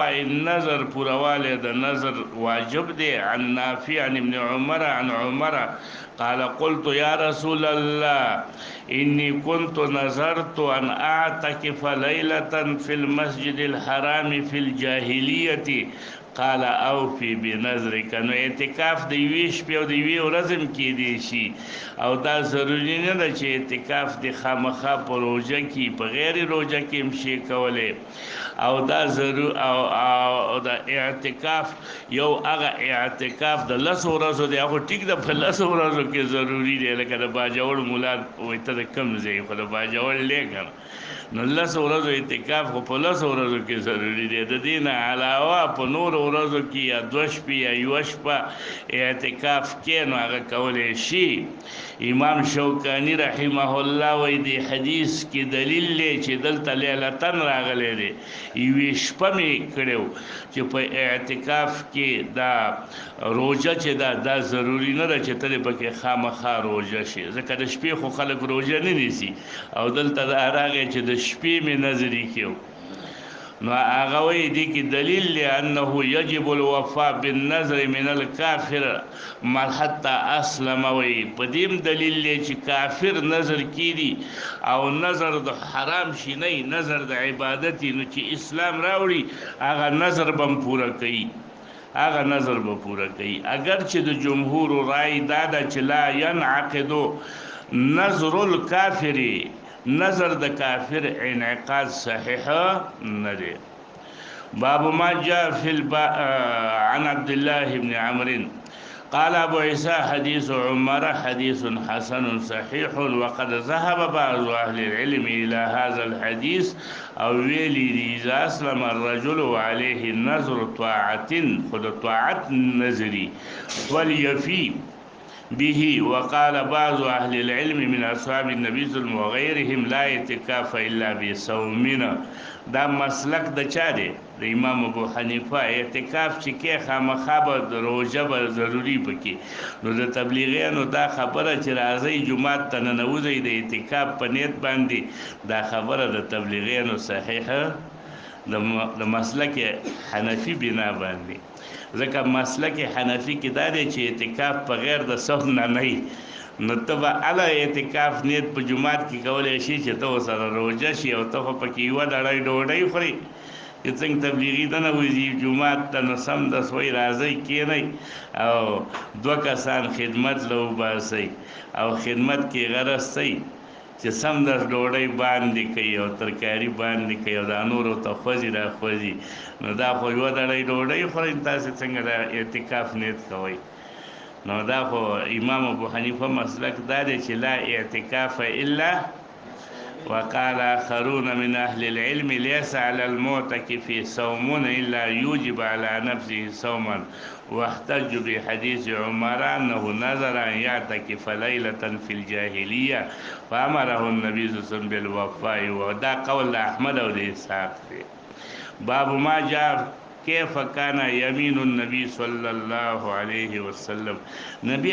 النظر پورواله د نظر واجب دی. عن نافع عن ابن عمر عن عمر قال قلت يا رسول الله إني كنت نظرت أن أعتكف ليلة في المسجد الحرام في الجاهلية قال اوفي بنظرك. نو اعتکاف د یوې شپې او د یوې ورځې کېدی شي او دا ضروري نه ده چې اعتکاف د خامخا په روژه کې په غیر روژه کې هم شي کولی او دا ضرور او د اعتکاف یو هغه اعتکاف د 10 ورځو دی هغه ټیک د 10 ورځو کې ضروري دی لکه د باجوړ مولا وایي ته د کم ځای خو د باجوړ لیکن نو 10 ورځو اعتکاف خو په 10 ورځو کې ضروري دی. د دې نه علاوه په نور ورځو کې یا 2 شپې یا یوه شپه اعتکاف کې نو هغه کولی شي. امام شوکانی رحمه الله وایي د حدیث کې دلیل دی چې دلته لیلتن راغلی دی یوې شپه مې کړی چې په اعتکاف کې دا روژه چې دا ضروري نه ده چې ته دې پکې خامخا روژه شي ځکه د شپې خو خلک روژه نه نیسي او دلته دا راغی چې د شپې مې نظري کېو نو هغه وایي دې کې دلیل دی انه یجب الوفاء بالنظر من الکافر حتی اسلم. وایي په دې دلیل دی چې کافر نظر کیږي او نظر د حرام شي نه نظر د عبادت نو چې اسلام راوړي هغه نظر به پوره کوي هغه نظر به پوره کوي. اگر چې د جمهور رای دا ده چې لا ينعقد نظر الکافر نظر د کافر انعقاد صحیح نه دی. باب ما جاء في عن عبد الله بن عمرو قال ابو عيسى حديث عمر حديث حسن صحيح وقد ذهب بعض اهل العلم الى هذا الحديث او ویلی اذا اسلم الرجل وعليه النذر طاعه خود طاعت نظری وليفي به. وقال بعض أهل العلم من أصحاب النبي صلى الله عليه وسلم وغيرهم لا اعتکاف إلا بصومنا. دا مسلک د چا دی؟ د امام ابو حنیفه. اعتکاف چې کې خامخا به د روژه به ضروري پکې نو د تبلیغیانو دا خبره چې راځئ جومات ته ننوځئ د اعتکاف په نیت باندې دا خبره د تبلیغیانو صحیحه د مسلک حنفي بنا باندې ځکه مسلک حنفي کې دا دی چې اعتکاف په غیر د صوم نه نه نو ته به هله اعتکاف نیت په جومات کې کولی شي چې ته ورسره روژه شي او ته خو پکې یوه ډړۍ ډوډۍ خوري چې څنګه تبلیغي ته نه وځي جومات ته نو سمدس وایي راځئ کښېنئ او 2 کسان خدمت له وباسئ او خدمت کې غرض څه چې سمدس ډوډۍ باندې کوي او ترکاري باندې کوي او دا نور ورته خوځي راخوځي نو دا خو یوه ډړۍ ډوډۍ خورئ تاسې څنګه د اعتکاف نیت کوئ نو دا خو امام ابو حنیفه مسلک دا دی چې لا اعتکاف الا. وقال آخرون من أهل العلم ليس على المعتكف صوم إلا يوجب على نفسه صوما واحتج بحديث عمر أنه نذر أن يعتكف ليلة في الجاهلية فأمره النبي صلى الله عليه وسلم بالوفاء ودا قول أحمد وإسحاق. باب ما جاء كيف كان يمين النبي صلى الله عليه وسلم. نبي